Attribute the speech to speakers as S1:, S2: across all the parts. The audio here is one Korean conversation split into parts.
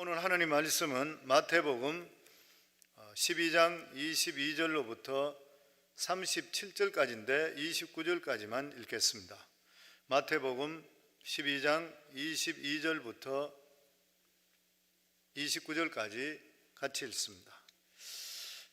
S1: 오늘 하나님 말씀은 마태복음 12장 22절로부터 37절까지인데 29절까지만 읽겠습니다. 마태복음 12장 22절부터 29절까지 같이 읽습니다.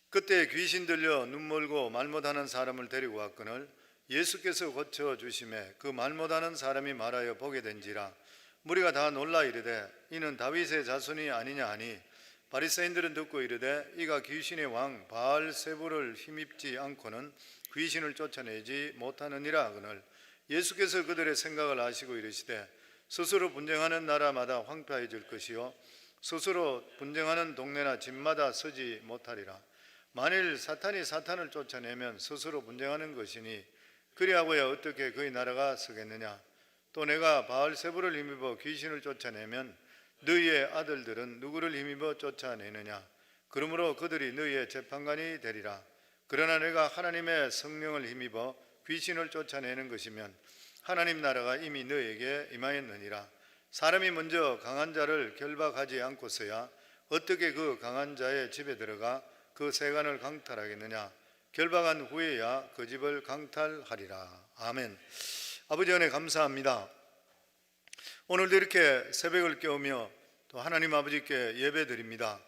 S1: 그때 귀신 들려 눈 멀고 말 못하는 사람을 데리고 왔거늘 예수께서 고쳐주심에 그 말 못하는 사람이 말하여 보게 된지라. 무리가 다 놀라 이르되 이는 다윗의 자손이 아니냐 하니 바리새인들은 듣고 이르되 이가 귀신의 왕 바알세불을 힘입지 않고는 귀신을 쫓아내지 못하느니라 하거늘 예수께서 그들의 생각을 아시고 이르시되 스스로 분쟁하는 나라마다 황폐해질 것이요 스스로 분쟁하는 동네나 집마다 서지 못하리라. 만일 사탄이 사탄을 쫓아내면 스스로 분쟁하는 것이니 그리하고야 어떻게 그의 나라가 서겠느냐. 또 내가 바알세불을 힘입어 귀신을 쫓아내면 너희의 아들들은 누구를 힘입어 쫓아내느냐. 그러므로 그들이 너희의 재판관이 되리라. 그러나 내가 하나님의 성령을 힘입어 귀신을 쫓아내는 것이면 하나님 나라가 이미 너희에게 임하였느니라. 사람이 먼저 강한 자를 결박하지 않고서야 어떻게 그 강한 자의 집에 들어가 그 세간을 강탈하겠느냐. 결박한 후에야 그 집을 강탈하리라. 아멘. 아버지 은혜 감사합니다. 오늘도 이렇게 새벽을 깨우며 또 하나님 아버지께 예배드립니다.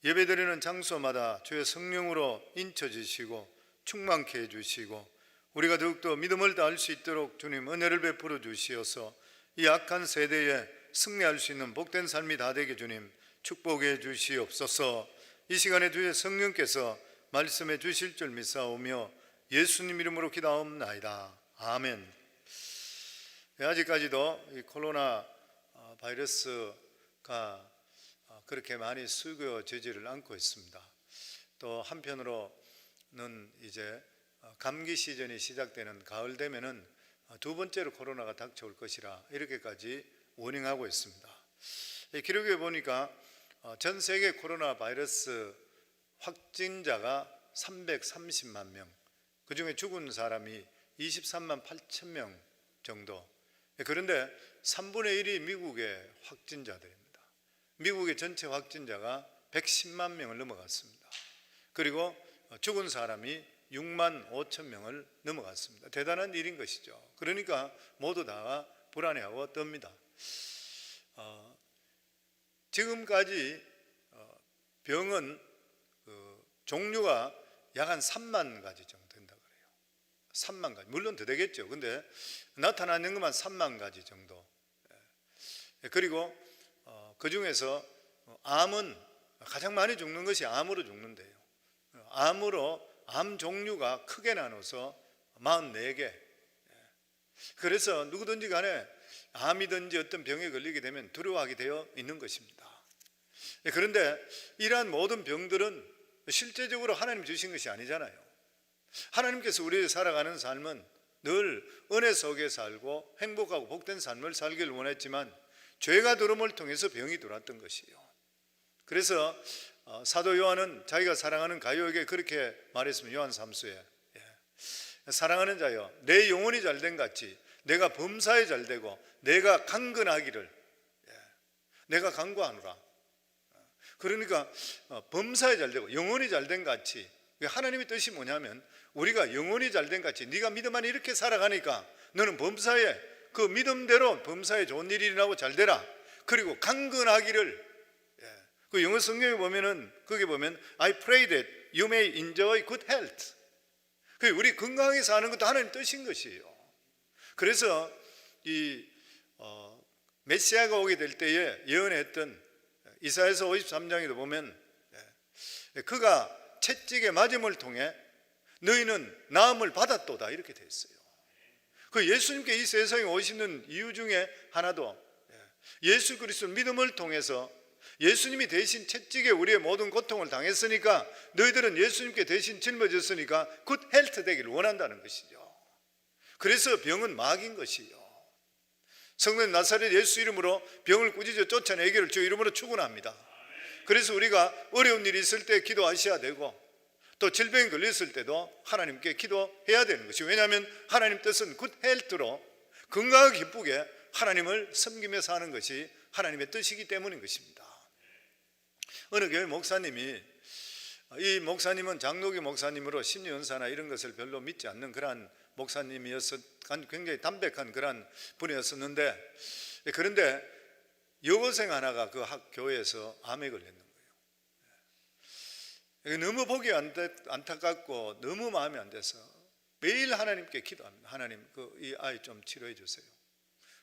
S1: 예배드리는 장소마다 주의 성령으로 인쳐주시고 충만케 해주시고 우리가 더욱더 믿음을 다할 수 있도록 주님 은혜를 베풀어 주시어서 이 악한 세대에 승리할 수 있는 복된 삶이 다 되게 주님 축복해 주시옵소서. 이 시간에 주의 성령께서 말씀해 주실 줄 믿사오며 예수님 이름으로 기도하옵나이다. 아멘. 아직까지도 이 코로나 바이러스가 그렇게 많이 수그어지지를 않고 있습니다. 또 한편으로는 이제 감기 시즌이 시작되는 가을 되면은 두 번째로 코로나가 닥쳐올 것이라 이렇게까지 워닝하고 있습니다. 기록에 보니까 전 세계 코로나 바이러스 확진자가 330만 명, 그 중에 죽은 사람이 23만 8천 명 정도. 그런데 3분의 1이 미국의 확진자들입니다. 미국의 전체 확진자가 110만 명을 넘어갔습니다. 그리고 죽은 사람이 6만 5천 명을 넘어갔습니다. 대단한 일인 것이죠. 그러니까 모두 다 불안해하고 떱니다. 지금까지 병은 종류가 약 한 3만 가지 정도 된다 그래요. 3만 가지. 물론 더 되겠죠. 근데 나타나는 것만 3만 가지 정도. 그리고 그 중에서 암은 가장 많이 죽는 것이 암으로 죽는데요. 암 종류가 크게 나눠서 44개. 그래서 누구든지 간에 암이든지 어떤 병에 걸리게 되면 두려워하게 되어 있는 것입니다. 그런데 이러한 모든 병들은 실제적으로 하나님 주신 것이 아니잖아요. 하나님께서 우리의 살아가는 삶은 늘 은혜 속에 살고 행복하고 복된 삶을 살기를 원했지만 죄가 들어옴을 통해서 병이 들어왔던 것이에요. 그래서 사도 요한은 자기가 사랑하는 가요에게 그렇게 말했습니다. 요한 3수에 사랑하는 자여 내 영혼이 잘된 같이 내가 범사에 잘되고 내가 강건하기를 내가 간구하노라. 그러니까 범사에 잘되고 영혼이 잘된 같이 하나님의 뜻이 뭐냐면 우리가 영혼이 잘된 같이 네가 믿음 안에 이렇게 살아가니까 너는 범사에 그 믿음대로 범사에 좋은 일이 일어나고 잘되라. 그리고 강건하기를 그 영어 성경에 보면은 거기 보면 I pray that you may enjoy good health. 우리 건강하게 사는 것도 하나님 뜻인 것이에요. 그래서 이 메시아가 오게 될 때에 예언했던 이사야서 53장에도 보면 그가 채찍에 맞음을 통해 너희는 나음을 받았도다 이렇게 되어 있어요. 그 예수님께 이 세상에 오시는 이유 중에 하나도 예수 그리스도 믿음을 통해서 예수님이 대신 채찍에 우리의 모든 고통을 당했으니까 너희들은 예수님께 대신 짊어졌으니까 굿 헬트 되기를 원한다는 것이죠. 그래서 병은 막인 것이요. 성령 나사렛 예수 이름으로 병을 꾸짖어 쫓아내기를 주 이름으로 축원합니다. 그래서 우리가 어려운 일이 있을 때 기도하셔야 되고 또 질병에 걸렸을 때도 하나님께 기도해야 되는 것이 왜냐하면 하나님 뜻은 굿 헬트로 건강하게 기쁘게 하나님을 섬기며 사는 것이 하나님의 뜻이기 때문인 것입니다. 어느 교회 목사님이, 이 목사님은 장로교 목사님으로 심리은사나 이런 것을 별로 믿지 않는 그러한 목사님이어서 굉장히 담백한 그러한 분이었었는데, 그런데 여고생 하나가 그 교회에서 암에 걸렸는 거예요. 너무 보기 안타깝고 너무 마음이 안 돼서 매일 하나님께 기도합니다. 하나님, 이 아이 좀 치료해 주세요.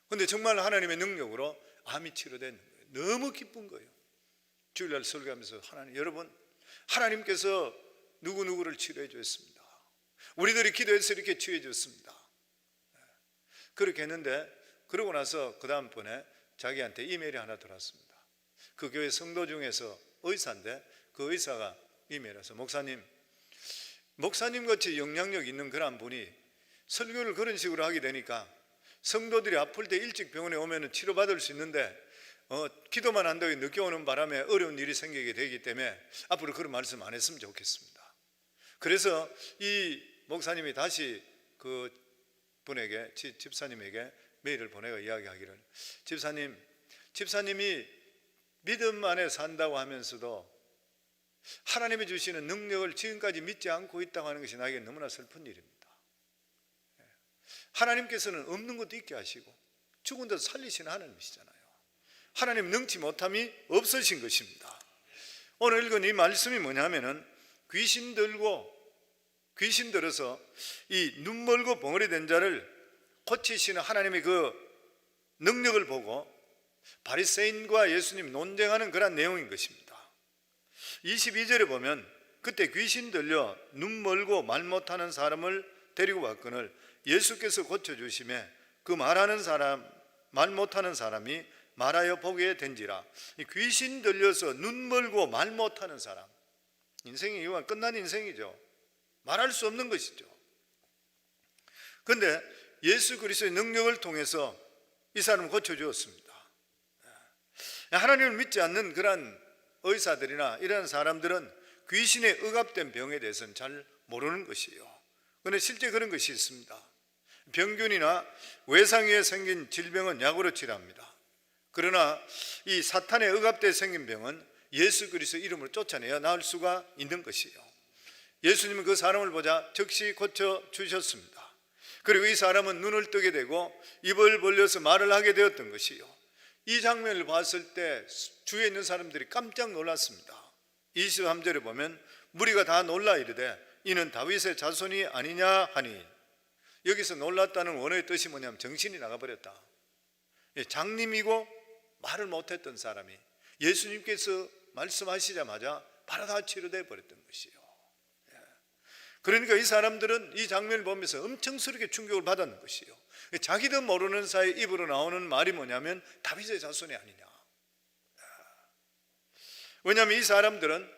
S1: 그런데 정말 하나님의 능력으로 암이 치료된 거예요. 너무 기쁜 거예요. 주일날 설교하면서 하나님, 여러분, 하나님께서 누구누구를 치료해 주셨습니다. 우리들이 기도해서 이렇게 치유해 줬습니다. 그렇게 했는데, 그러고 나서 그 다음번에 자기한테 이메일이 하나 들어왔습니다. 그 교회 성도 중에서 의사인데, 그 의사가 이메일을 해서 목사님 같이 영향력 있는 그런 분이 설교를 그런 식으로 하게 되니까 성도들이 아플 때 일찍 병원에 오면 치료받을 수 있는데 기도만 한다고 늦게 오는 바람에 어려운 일이 생기게 되기 때문에 앞으로 그런 말씀 안 했으면 좋겠습니다. 그래서 이 목사님이 다시 그 분에게, 집사님에게 메일을 보내고 이야기하기를, 집사님이 믿음 안에 산다고 하면서도 하나님이 주시는 능력을 지금까지 믿지 않고 있다고 하는 것이 나에게 너무나 슬픈 일입니다. 하나님께서는 없는 것도 있게 하시고 죽은 데서 살리시는 하나님이시잖아요. 하나님 능치 못함이 없으신 것입니다. 오늘 읽은 이 말씀이 뭐냐면은 귀신 들어서 이 눈 멀고 벙어리 된 자를 고치시는 하나님의 그 능력을 보고 바리새인과 예수님 논쟁하는 그런 내용인 것입니다. 22절에 보면 그때 귀신 들려 눈 멀고 말 못하는 사람을 데리고 왔거늘 예수께서 고쳐주심에 그 말 못하는 사람이 말하여 보게 된지라. 귀신 들려서 눈 멀고 말 못하는 사람, 인생이 이건 끝난 인생이죠. 말할 수 없는 것이죠. 그런데 예수 그리스도의 능력을 통해서 이 사람을 고쳐주었습니다. 하나님을 믿지 않는 그런 의사들이나 이런 사람들은 귀신에 억압된 병에 대해서는 잘 모르는 것이에요. 그런데 실제 그런 것이 있습니다. 병균이나 외상 위에 생긴 질병은 약으로 치료합니다. 그러나 이 사탄에 억압돼 생긴 병은 예수 그리스도 이름으로 쫓아내야 나을 수가 있는 것이에요. 예수님은 그 사람을 보자 즉시 고쳐주셨습니다. 그리고 이 사람은 눈을 뜨게 되고 입을 벌려서 말을 하게 되었던 것이요, 이 장면을 봤을 때 주위에 있는 사람들이 깜짝 놀랐습니다. 23절에 보면 무리가 다 놀라 이르되 이는 다윗의 자손이 아니냐 하니, 여기서 놀랐다는 원어의 뜻이 뭐냐면 정신이 나가버렸다. 장님이고 말을 못했던 사람이 예수님께서 말씀하시자마자 바로 다 치료되어 버렸던 것이요. 그러니까 이 사람들은 이 장면을 보면서 엄청스럽게 충격을 받았는 것이요. 자기도 모르는 사이 입으로 나오는 말이 뭐냐면 다윗의 자손이 아니냐. 왜냐하면 이 사람들은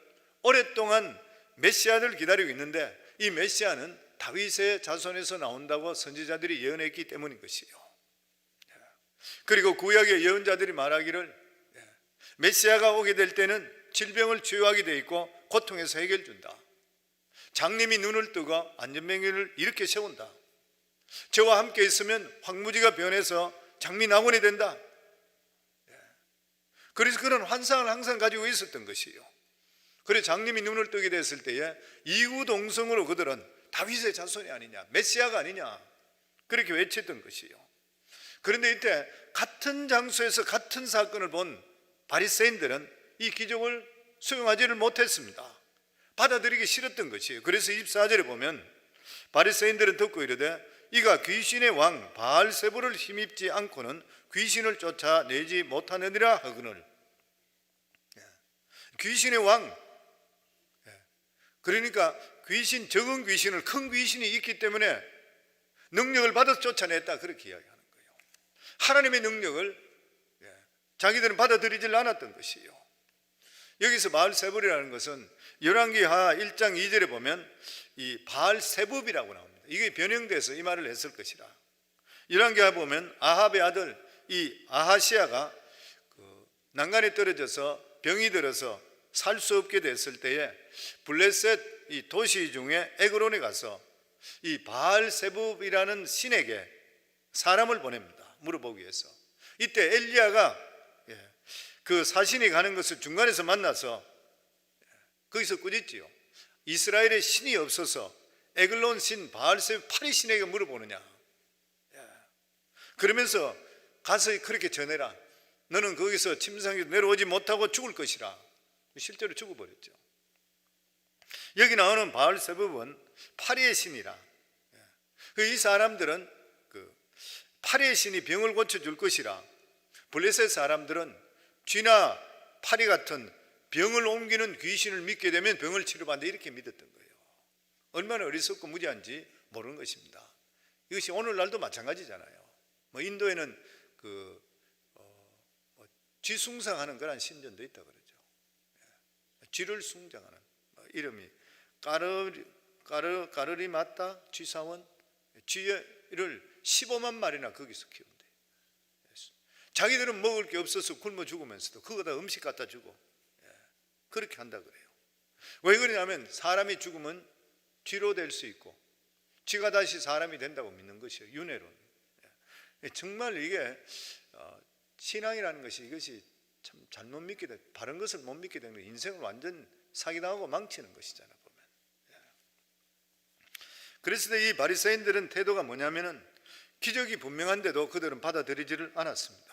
S1: 오랫동안 메시아를 기다리고 있는데 이 메시아는 다윗의 자손에서 나온다고 선지자들이 예언했기 때문인 것이요. 그리고 구약의 예언자들이 말하기를 메시아가 오게 될 때는 질병을 치유하게 돼 있고 고통에서 해결 준다. 장님이 눈을 뜨고 안전병기를 일으켜 세운다. 저와 함께 있으면 황무지가 변해서 장미낙원이 된다. 그래서 그런 환상을 항상 가지고 있었던 것이에요. 그래서 장님이 눈을 뜨게 됐을 때에 이구동성으로 그들은 다윗의 자손이 아니냐, 메시아가 아니냐, 그렇게 외쳤던 것이에요. 그런데 이때 같은 장소에서 같은 사건을 본 바리새인들은 이 기적을 수용하지를 못했습니다. 받아들이기 싫었던 것이에요. 그래서 24절에 보면 바리새인들은 듣고 이르되 이가 귀신의 왕 바알세불을 힘입지 않고는 귀신을 쫓아내지 못하느니라 하거늘. 귀신의 왕, 그러니까 귀신, 적은 귀신을, 큰 귀신이 있기 때문에 능력을 받아서 쫓아냈다, 그렇게 이야기하는 거예요. 하나님의 능력을 자기들은 받아들이질 않았던 것이에요. 여기서 바알세불이라는 것은 열왕기하 1장 2절에 보면 이 바알세붑이라고 나옵니다. 이게 변형돼서 이 말을 했을 것이라. 열왕기하 보면 아합의 아들 이 아하시아가 난간에 떨어져서 병이 들어서 살 수 없게 됐을 때에 블레셋 이 도시 중에 에그론에 가서 이 바알세붑이라는 신에게 사람을 보냅니다. 물어보기 위해서. 이때 엘리야가 그 사신이 가는 것을 중간에서 만나서 거기서 꾸짖지요. 이스라엘의 신이 없어서 에글론 신 바알세불 파리 신에게 물어보느냐. 그러면서 가서 그렇게 전해라. 너는 거기서 침상에서 내려오지 못하고 죽을 것이라. 실제로 죽어버렸죠. 여기 나오는 바알세불은 파리의 신이라. 이 사람들은 파리의 신이 병을 고쳐줄 것이라. 블레셋 사람들은 쥐나 파리 같은 병을 옮기는 귀신을 믿게 되면 병을 치료받는다, 이렇게 믿었던 거예요. 얼마나 어리석고 무지한지 모르는 것입니다. 이것이 오늘날도 마찬가지잖아요. 인도에는 쥐 숭상하는 그런 신전도 있다 그러죠. 쥐를 숭상하는 이름이 까르리 맞다 쥐사원, 쥐를 15만 마리나 거기서 키운대. 자기들은 먹을 게 없어서 굶어 죽으면서도 그거다 음식 갖다 주고 그렇게 한다 그래요. 왜 그러냐면 사람이 죽으면 쥐로 될 수 있고 쥐가 다시 사람이 된다고 믿는 것이에요. 윤회론. 정말 이게 신앙이라는 것이 이것이 참 잘못 믿게 돼, 바른 것을 못 믿게 되는 거예요. 인생을 완전 사기당하고 망치는 것이잖아 보면. 그래서 이 바리새인들은 태도가 뭐냐면은 기적이 분명한데도 그들은 받아들이지를 않았습니다.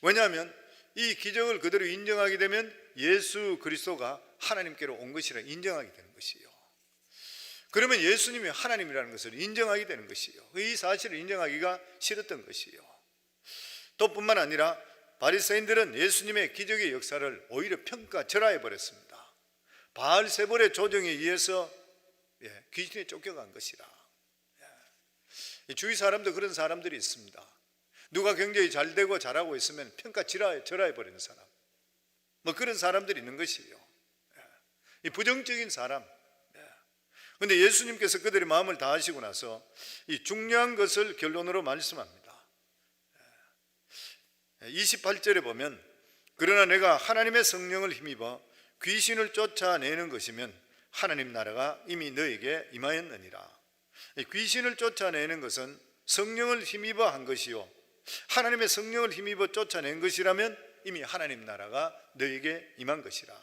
S1: 왜냐하면 이 기적을 그대로 인정하게 되면 예수 그리스도가 하나님께로 온 것이라 인정하게 되는 것이에요. 그러면 예수님이 하나님이라는 것을 인정하게 되는 것이에요. 이 사실을 인정하기가 싫었던 것이에요. 또 뿐만 아니라 바리새인들은 예수님의 기적의 역사를 오히려 평가절하해 버렸습니다. 바알세불의 조정에 의해서 귀신이 쫓겨간 것이라. 주위 사람도 그런 사람들이 있습니다. 누가 굉장히 잘 되고 잘하고 있으면 평가절하해 버리는 사람, 그런 사람들이 있는 것이에요. 이 부정적인 사람. 그런데 예수님께서 그들의 마음을 다 아시고 나서 이 중요한 것을 결론으로 말씀합니다. 28절에 보면 그러나 내가 하나님의 성령을 힘입어 귀신을 쫓아내는 것이면 하나님 나라가 이미 너에게 임하였느니라. 귀신을 쫓아내는 것은 성령을 힘입어 한 것이요, 하나님의 성령을 힘입어 쫓아낸 것이라면 이미 하나님 나라가 너에게 임한 것이라.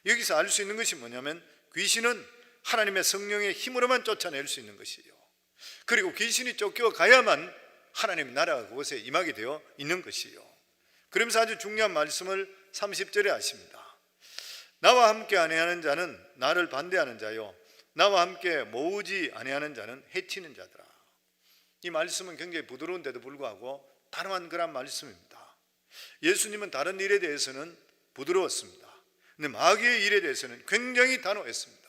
S1: 여기서 알 수 있는 것이 뭐냐면 귀신은 하나님의 성령의 힘으로만 쫓아낼 수 있는 것이에요. 그리고 귀신이 쫓겨가야만 하나님 나라가 그곳에 임하게 되어 있는 것이에요. 그러면서 아주 중요한 말씀을 30절에 하십니다. 나와 함께 아니하는 자는 나를 반대하는 자요, 나와 함께 모으지 아니하는 자는 해치는 자더라. 이 말씀은 굉장히 부드러운데도 불구하고 단호한 그런 말씀입니다. 예수님은 다른 일에 대해서는 부드러웠습니다. 근데 마귀의 일에 대해서는 굉장히 단호했습니다.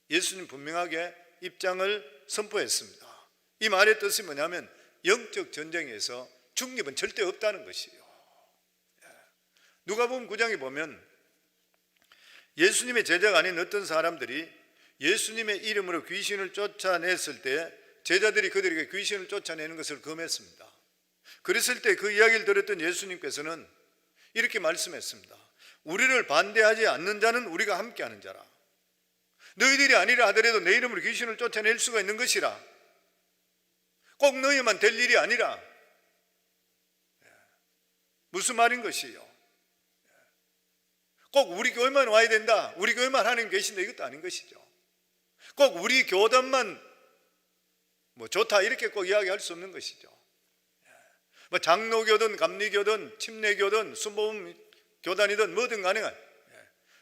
S1: 예수님 분명하게 입장을 선포했습니다. 이 말의 뜻이 뭐냐면 영적 전쟁에서 중립은 절대 없다는 것이에요. 누가복음 9장에 보면 예수님의 제자가 아닌 어떤 사람들이 예수님의 이름으로 귀신을 쫓아냈을 때 제자들이 그들에게 귀신을 쫓아내는 것을 금했습니다. 그랬을 때 그 이야기를 들었던 예수님께서는 이렇게 말씀했습니다. 우리를 반대하지 않는 자는 우리가 함께하는 자라. 너희들이 아니라 하더라도 내 이름으로 귀신을 쫓아낼 수가 있는 것이라. 꼭 너희만 될 일이 아니라. 무슨 말인 것이에요? 꼭 우리 교회만 와야 된다, 우리 교회만 하나님 계신다, 이것도 아닌 것이죠. 꼭 우리 교단만 좋다 이렇게 꼭 이야기할 수 없는 것이죠. 장로교든 감리교든 침례교든 순복음 교단이든 뭐든 간에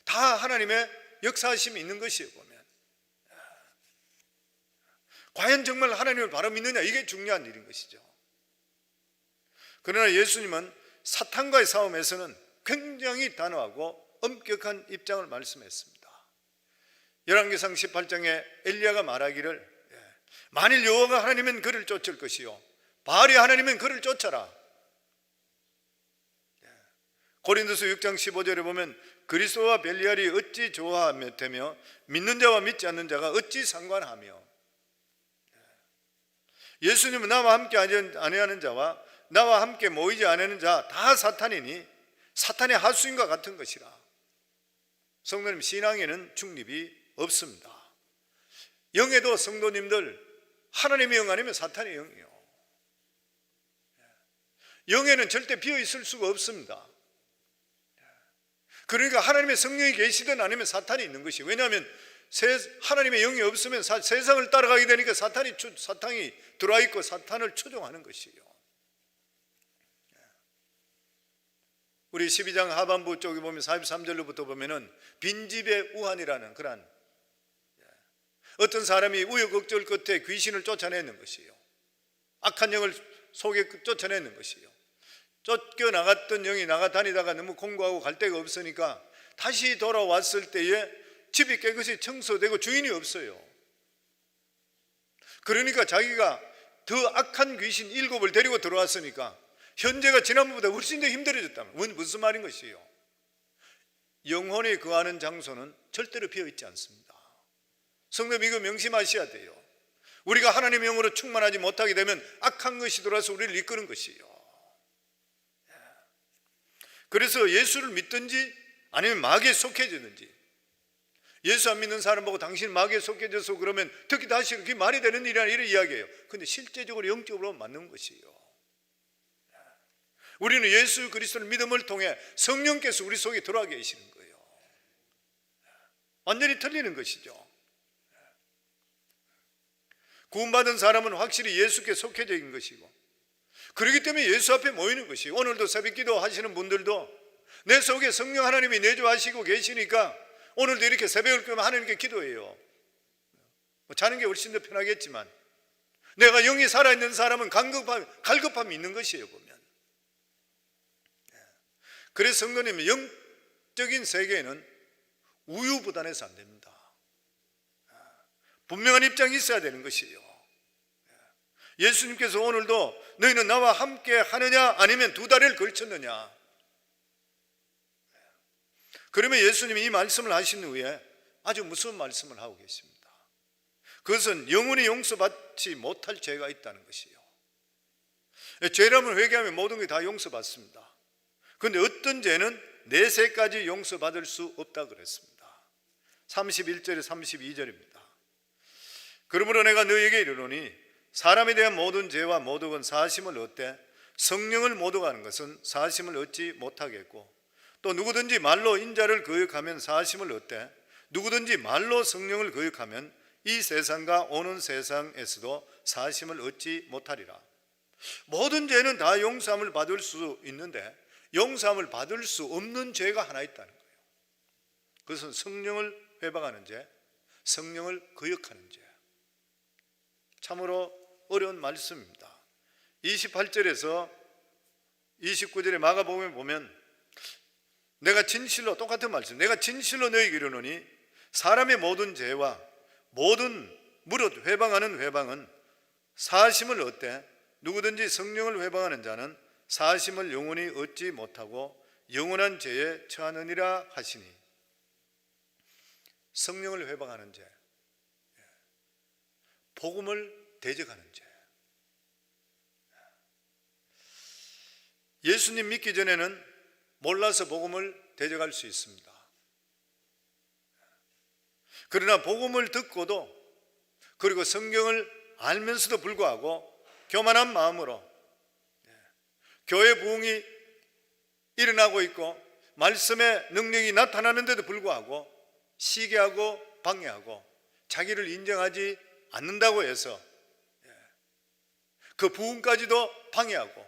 S1: 다 하나님의 역사하심이 있는 것이에요. 보면 과연 정말 하나님을 바로 믿느냐, 이게 중요한 일인 것이죠. 그러나 예수님은 사탄과의 싸움에서는 굉장히 단호하고 엄격한 입장을 말씀했습니다. 열왕기상 18장에 엘리야가 말하기를 만일 여호와가 하나님은 그를 쫓을 것이요 바알이 하나님은 그를 쫓아라. 고린도서 6장 15절에 보면 그리스도와 벨리알이 어찌 좋아하며 믿는 자와 믿지 않는 자가 어찌 상관하며. 예수님은 나와 함께 아니하는 자와 나와 함께 모이지 않는 자 다 사탄이니 사탄의 하수인과 같은 것이라. 성도님, 신앙에는 중립이 없습니다. 영에도 성도님들 하나님의 영 아니면 사탄의 영이에요. 영에는 절대 비어 있을 수가 없습니다. 그러니까 하나님의 성령이 계시든 아니면 사탄이 있는 것이에요. 왜냐하면 하나님의 영이 없으면 세상을 따라가게 되니까 사탄이 들어와 있고 사탄을 추종하는 것이에요. 우리 12장 하반부 쪽에 보면 43절로부터 보면은 빈집의 우환이라는 그런 어떤 사람이 우여곡절 끝에 귀신을 쫓아내는 것이에요. 악한 영을 속에 쫓아내는 것이에요. 쫓겨나갔던 영이 나가다니다가 너무 공고하고 갈 데가 없으니까 다시 돌아왔을 때에 집이 깨끗이 청소되고 주인이 없어요. 그러니까 자기가 더 악한 귀신 7을 데리고 들어왔으니까 현재가 지난번보다 훨씬 더 힘들어졌다면 무슨 말인 것이에요? 영혼이 거하는 장소는 절대로 비어있지 않습니다. 성도 이거 명심하셔야 돼요. 우리가 하나님의 영으로 충만하지 못하게 되면 악한 것이 들어와서 우리를 이끄는 것이에요. 그래서 예수를 믿든지 아니면 마귀에 속해지든지, 예수 안 믿는 사람 보고 당신 마귀에 속해져서 그러면 특히 다시 그게 말이 되는 일이라 이런 이야기예요. 근데 실제적으로 영적으로 맞는 것이에요. 우리는 예수 그리스도를 믿음을 통해 성령께서 우리 속에 들어와 계시는 거예요. 완전히 틀리는 것이죠. 구원받은 사람은 확실히 예수께 속해져 있는 것이고, 그렇기 때문에 예수 앞에 모이는 것이에요. 오늘도 새벽기도 하시는 분들도 내 속에 성령 하나님이 내주하시고 계시니까 오늘도 이렇게 새벽을 끄면 하나님께 기도해요. 자는 게 훨씬 더 편하겠지만 내가 영이 살아있는 사람은 갈급함이 있는 것이에요. 보면 그래서 성도님, 영적인 세계에는 우유부단해서 안 됩니다. 분명한 입장이 있어야 되는 것이에요. 예수님께서 오늘도 너희는 나와 함께 하느냐 아니면 두 다리를 걸쳤느냐, 그러면 예수님이 이 말씀을 하신 후에 아주 무서운 말씀을 하고 계십니다. 그것은 영원히 용서받지 못할 죄가 있다는 것이에요. 죄라면 회개하면 모든 게 다 용서받습니다. 그런데 어떤 죄는 내세까지 용서받을 수 없다 그랬습니다. 31절에 32절입니다. 그러므로 내가 너희에게 이르노니 사람에 대한 모든 죄와 모독은 사하심을 얻되 성령을 모독하는 것은 사하심을 얻지 못하겠고, 또 누구든지 말로 인자를 거역하면 사하심을 얻되 누구든지 말로 성령을 거역하면 이 세상과 오는 세상에서도 사하심을 얻지 못하리라. 모든 죄는 다 용서함을 받을 수 있는데 용서함을 받을 수 없는 죄가 하나 있다는 거예요. 그것은 성령을 회방하는 죄, 성령을 거역하는 죄. 참으로 어려운 말씀입니다. 28절에서 29절에 마가복음에 보면 내가 진실로, 똑같은 말씀, 내가 진실로 너희에게 이르노니 사람의 모든 죄와 모든 무릇 회방하는 회방은 사하심을 얻되 누구든지 성령을 회방하는 자는 사하심을 영원히 얻지 못하고 영원한 죄에 처하느니라 하시니, 성령을 회방하는 죄, 복음을 대적하는 죄. 예수님 믿기 전에는 몰라서 복음을 대적할 수 있습니다. 그러나 복음을 듣고도, 그리고 성경을 알면서도 불구하고 교만한 마음으로 교회 부흥이 일어나고 있고 말씀의 능력이 나타나는데도 불구하고 시기하고 방해하고 자기를 인정하지 않는다고 해서 그 부흥까지도 방해하고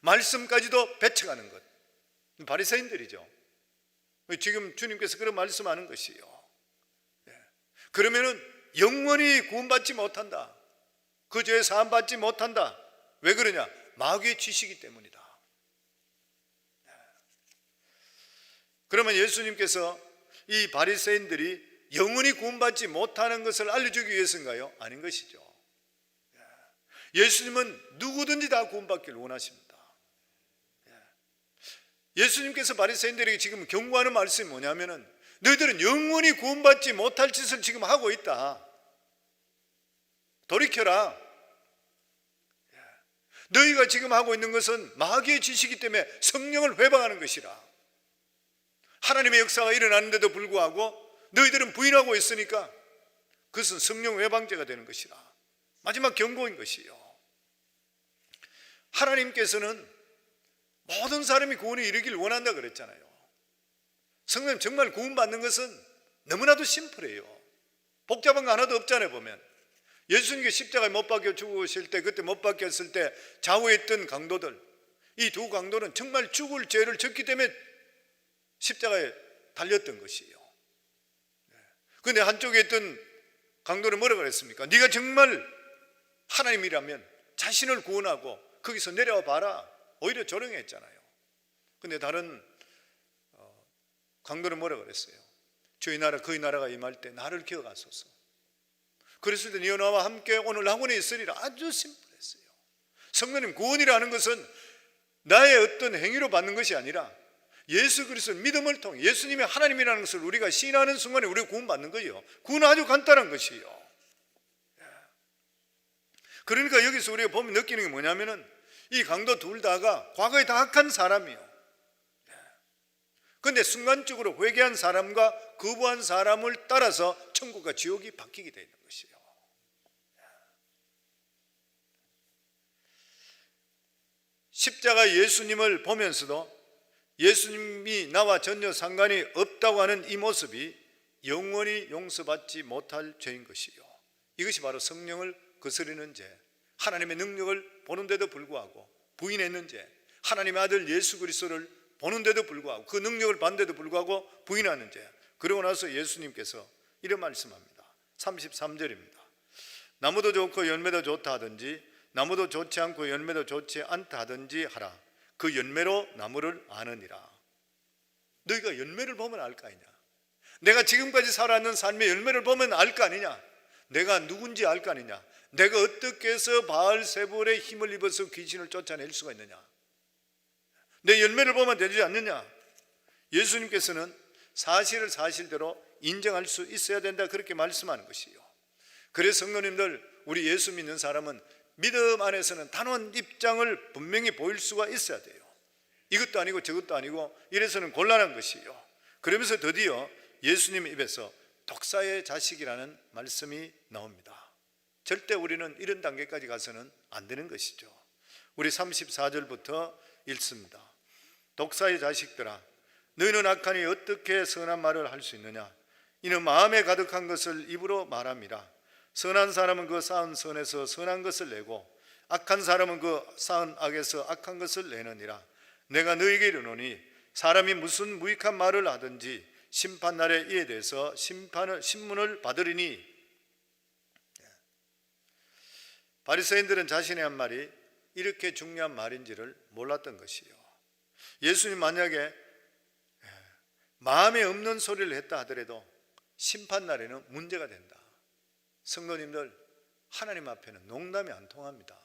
S1: 말씀까지도 배척하는 것, 바리새인들이죠. 지금 주님께서 그런 말씀하는 것이요. 그러면은 영원히 구원받지 못한다, 그 죄에 사함받지 못한다. 왜 그러냐? 마귀의 지시기 때문이다. 그러면 예수님께서 이 바리새인들이 영원히 구원받지 못하는 것을 알려주기 위해서인가요? 아닌 것이죠. 예수님은 누구든지 다 구원받기를 원하십니다. 예수님께서 바리새인들에게 지금 경고하는 말씀이 뭐냐면은 너희들은 영원히 구원받지 못할 짓을 지금 하고 있다. 돌이켜라. 너희가 지금 하고 있는 것은 마귀의 짓이기 때문에 성령을 회방하는 것이라. 하나님의 역사가 일어나는데도 불구하고 너희들은 부인하고 있으니까 그것은 성령 회방죄가 되는 것이라. 마지막 경고인 것이요. 하나님께서는 모든 사람이 구원에 이르기를 원한다 그랬잖아요. 성도님, 정말 구원받는 것은 너무나도 심플해요. 복잡한 거 하나도 없잖아요. 보면 예수님께 십자가에 못 박혀 죽으실 때, 그때 못 박혔을 때 좌우했던 강도들, 이 두 강도는 정말 죽을 죄를 졌기 때문에 십자가에 달렸던 것이에요. 그런데 한쪽에 있던 강도는 뭐라고 그랬습니까? 네가 정말 하나님이라면 자신을 구원하고 거기서 내려와 봐라. 오히려 조롱했잖아요. 그런데 다른 강도는 뭐라고 그랬어요? 저희 나라 그의 나라가 임할 때 나를 기억하소서. 그랬을 때 네가 나와 함께 오늘 학원에 있으리라. 아주 심플했어요. 성도님, 구원이라는 것은 나의 어떤 행위로 받는 것이 아니라 예수 그리스도 믿음을 통해 예수님이 하나님이라는 것을 우리가 시인하는 순간에 우리가 구원받는 거예요. 구원은 아주 간단한 것이에요. 그러니까 여기서 우리가 보면 느끼는 게 뭐냐면은 이 강도 둘 다가 과거에 다 악한 사람이에요. 그런데 순간적으로 회개한 사람과 거부한 사람을 따라서 천국과 지옥이 바뀌게 되는 것이에요. 십자가 예수님을 보면서도 예수님이 나와 전혀 상관이 없다고 하는 이 모습이 영원히 용서받지 못할 죄인 것이요, 이것이 바로 성령을 거스르는 죄, 하나님의 능력을 보는데도 불구하고 부인했는 죄, 하나님의 아들 예수 그리스도를 보는데도 불구하고 그 능력을 봤는데도 불구하고 부인하는 죄. 그러고 나서 예수님께서 이런 말씀합니다. 33절입니다. 나무도 좋고 열매도 좋다 하든지 나무도 좋지 않고 열매도 좋지 않다 하든지 하라. 그 열매로 나무를 아느니라. 너희가 열매를 보면 알 거 아니냐. 내가 지금까지 살아왔는 삶의 열매를 보면 알 거 아니냐. 내가 누군지 알 거 아니냐. 내가 어떻게 해서 바알세불의 힘을 입어서 귀신을 쫓아낼 수가 있느냐. 내 열매를 보면 되지 않느냐. 예수님께서는 사실을 사실대로 인정할 수 있어야 된다, 그렇게 말씀하는 것이요. 그래서 성도님들, 우리 예수 믿는 사람은 믿음 안에서는 단호한 입장을 분명히 보일 수가 있어야 돼요. 이것도 아니고 저것도 아니고 이래서는 곤란한 것이요. 그러면서 드디어 예수님 입에서 독사의 자식이라는 말씀이 나옵니다. 절대 우리는 이런 단계까지 가서는 안 되는 것이죠. 우리 34절부터 읽습니다. 독사의 자식들아, 너희는 악하니 어떻게 선한 말을 할 수 있느냐. 이는 마음에 가득한 것을 입으로 말함이라. 선한 사람은 그 쌓은 선에서 선한 것을 내고 악한 사람은 그 쌓은 악에서 악한 것을 내느니라. 내가 너희에게 이르노니 사람이 무슨 무익한 말을 하든지 심판날에 이에 대해서 신문을 받으리니. 바리새인들은 자신의 한 말이 이렇게 중요한 말인지를 몰랐던 것이요. 예수님 만약에 마음에 없는 소리를 했다 하더라도 심판날에는 문제가 된다. 성도님들, 하나님 앞에는 농담이 안 통합니다.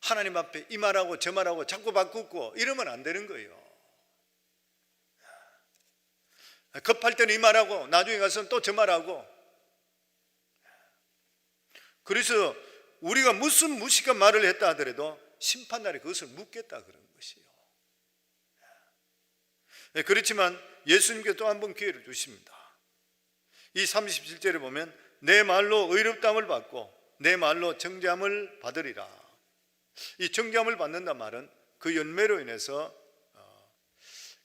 S1: 하나님 앞에 이 말하고 저 말하고 자꾸 바꾸고 이러면 안 되는 거예요. 급할 때는 이 말하고 나중에 가서는 또 저 말하고. 그래서 우리가 무슨 무식한 말을 했다 하더라도 심판날에 그것을 묻겠다 그런 것이에요. 그렇지만 예수님께서 또 한 번 기회를 주십니다. 이 37절에 보면 내 말로 의롭다함을 받고 내 말로 정죄함을 받으리라. 이 정죄함을 받는다 말은 그 열매로 인해서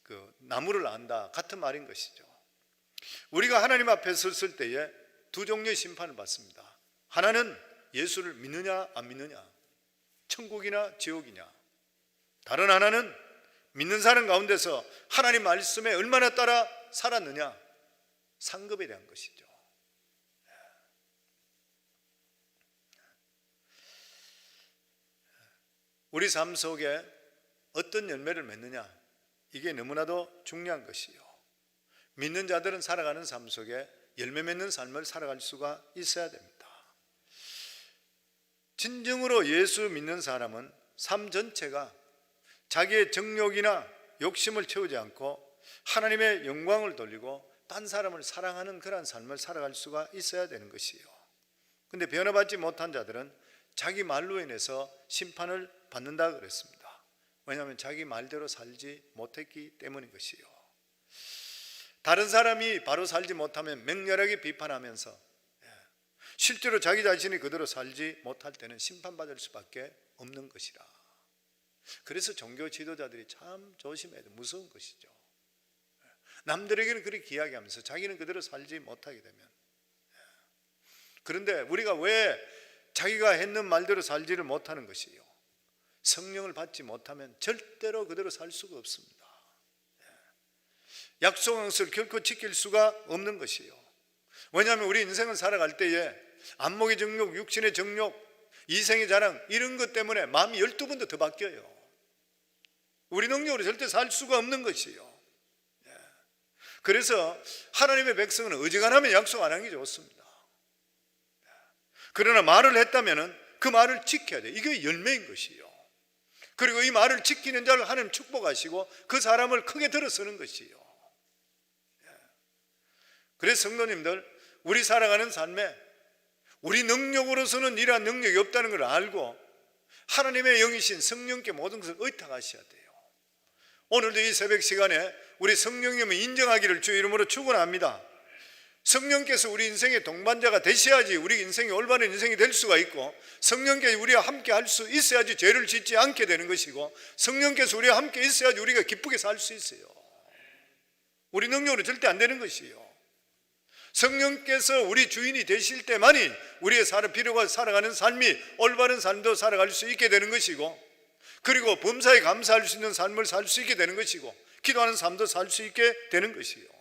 S1: 그 나무를 안다 같은 말인 것이죠. 우리가 하나님 앞에 섰을 때에 두 종류의 심판을 받습니다. 하나는 예수를 믿느냐 안 믿느냐, 천국이나 지옥이냐. 다른 하나는 믿는 사람 가운데서 하나님 말씀에 얼마나 따라 살았느냐, 상급에 대한 것이죠. 우리 삶 속에 어떤 열매를 맺느냐, 이게 너무나도 중요한 것이요. 믿는 자들은 살아가는 삶 속에 열매 맺는 삶을 살아갈 수가 있어야 됩니다. 진정으로 예수 믿는 사람은 삶 전체가 자기의 정욕이나 욕심을 채우지 않고 하나님의 영광을 돌리고 딴 사람을 사랑하는 그런 삶을 살아갈 수가 있어야 되는 것이에요. 그런데 변화받지 못한 자들은 자기 말로 인해서 심판을 받는다 그랬습니다. 왜냐하면 자기 말대로 살지 못했기 때문인 것이에요. 다른 사람이 바로 살지 못하면 맹렬하게 비판하면서 실제로 자기 자신이 그대로 살지 못할 때는 심판받을 수밖에 없는 것이라. 그래서 종교 지도자들이 참 조심해야 돼. 무서운 것이죠. 남들에게는 그렇게 이야기하면서 자기는 그대로 살지 못하게 되면. 그런데 우리가 왜 자기가 했는 말대로 살지를 못하는 것이요? 성령을 받지 못하면 절대로 그대로 살 수가 없습니다. 약속한 것을 결코 지킬 수가 없는 것이요. 왜냐하면 우리 인생을 살아갈 때에 안목의 정욕, 육신의 정욕, 이생의 자랑 이런 것 때문에 마음이 12번도 더 바뀌어요. 우리 능력으로 절대 살 수가 없는 것이요. 그래서 하나님의 백성은 어지간하면 약속 안 하는 게 좋습니다. 그러나 말을 했다면 그 말을 지켜야 돼. 이게 열매인 것이요. 그리고 이 말을 지키는 자를 하나님 축복하시고 그 사람을 크게 들어서는 것이요. 그래서 성도님들, 우리 살아가는 삶에 우리 능력으로서는 이러한 능력이 없다는 걸 알고 하나님의 영이신 성령께 모든 것을 의탁하셔야 돼요. 오늘도 이 새벽 시간에 우리 성령님을 인정하기를 주의 이름으로 축원합니다. 성령께서 우리 인생의 동반자가 되셔야지 우리 인생이 올바른 인생이 될 수가 있고, 성령께서 우리와 함께 할 수 있어야지 죄를 짓지 않게 되는 것이고, 성령께서 우리와 함께 있어야지 우리가 기쁘게 살 수 있어요. 우리 능력으로 절대 안 되는 것이요. 성령께서 우리 주인이 되실 때만이 우리의 필요가 살아가는 삶이 올바른 삶도 살아갈 수 있게 되는 것이고, 그리고 범사에 감사할 수 있는 삶을 살 수 있게 되는 것이고, 기도하는 삶도 살 수 있게 되는 것이요.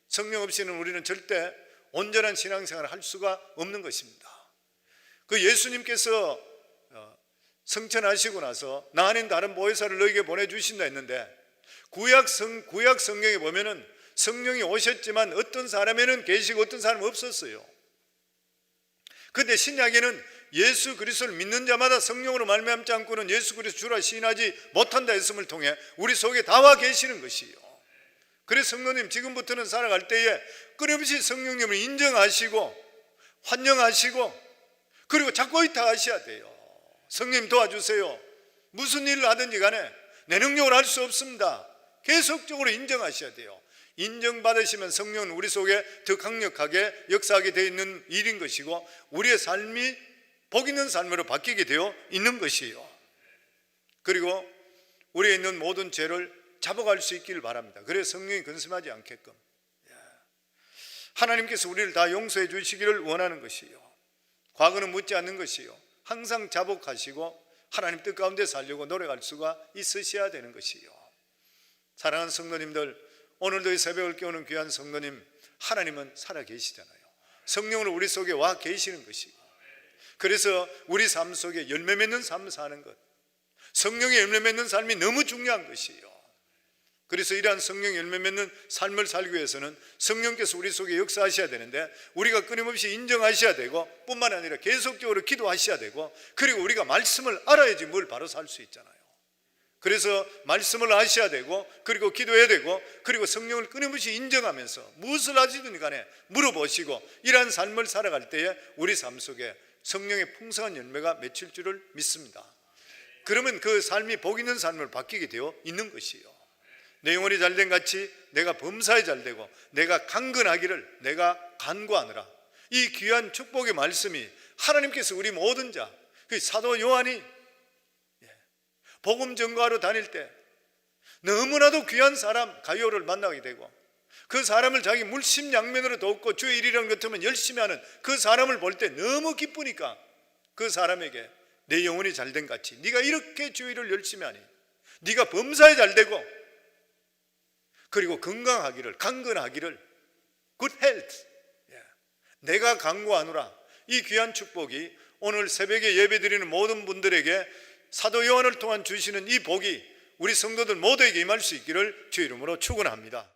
S1: 성령 없이는 우리는 절대 온전한 신앙생활을 할 수가 없는 것입니다. 그 예수님께서 성천하시고 나서 나 아닌 다른 보혜사를 너에게 보내주신다 했는데, 구약 성경에 보면은 성령이 오셨지만 어떤 사람에는 계시고 어떤 사람은 없었어요. 그런데 신약에는 예수 그리스도를 믿는 자마다 성령으로 말미암지 않고는 예수 그리스도 주라 시인하지 못한다 했음을 통해 우리 속에 다와 계시는 것이요. 그래서 성도님, 지금부터는 살아갈 때에 끊임없이 성령님을 인정하시고 환영하시고 그리고 자꾸 의탁하셔야 돼요. 성령님 도와주세요. 무슨 일을 하든지 간에 내 능력으로 할 수 없습니다. 계속적으로 인정하셔야 돼요. 인정받으시면 성령은 우리 속에 더 강력하게 역사하게 되어 있는 일인 것이고, 우리의 삶이 복 있는 삶으로 바뀌게 되어 있는 것이에요. 그리고 우리에 있는 모든 죄를 잡아갈 수 있기를 바랍니다. 그래서 성령이 근심하지 않게끔 하나님께서 우리를 다 용서해 주시기를 원하는 것이요. 과거는 묻지 않는 것이요. 항상 자복하시고 하나님 뜻 가운데 살려고 노력할 수가 있으셔야 되는 것이요. 사랑하는 성도님들, 오늘도 이 새벽을 깨우는 귀한 성도님, 하나님은 살아 계시잖아요. 성령으로 우리 속에 와 계시는 것이고, 그래서 우리 삶 속에 열매 맺는 삶을 사는 것, 성령의 열매 맺는 삶이 너무 중요한 것이요. 그래서 이러한 성령 열매 맺는 삶을 살기 위해서는 성령께서 우리 속에 역사하셔야 되는데, 우리가 끊임없이 인정하셔야 되고 뿐만 아니라 계속적으로 기도하셔야 되고, 그리고 우리가 말씀을 알아야지 뭘 바로 살 수 있잖아요. 그래서 말씀을 아셔야 되고, 그리고 기도해야 되고, 그리고 성령을 끊임없이 인정하면서 무엇을 하시든 간에 물어보시고, 이러한 삶을 살아갈 때에 우리 삶 속에 성령의 풍성한 열매가 맺힐 줄을 믿습니다. 그러면 그 삶이 복 있는 삶으로 바뀌게 되어 있는 것이요. 내 영혼이 잘된 같이 내가 범사에 잘되고 내가 강건하기를 내가 간구하느라, 이 귀한 축복의 말씀이 하나님께서 우리 모든 자, 그 사도 요한이 복음 전가하러 다닐 때 너무나도 귀한 사람 가룟을 만나게 되고, 그 사람을 자기 물심양면으로 돕고 주의 일이라는 것 같으면 열심히 하는 그 사람을 볼 때 너무 기쁘니까 그 사람에게 내 영혼이 잘된 같이 네가 이렇게 주의 일을 열심히 하니 네가 범사에 잘되고 그리고 건강하기를, 강건하기를, good health, 내가 간구하노라. 이 귀한 축복이 오늘 새벽에 예배드리는 모든 분들에게 사도 요한을 통한 주시는 이 복이 우리 성도들 모두에게 임할 수 있기를 주의 이름으로 축원합니다.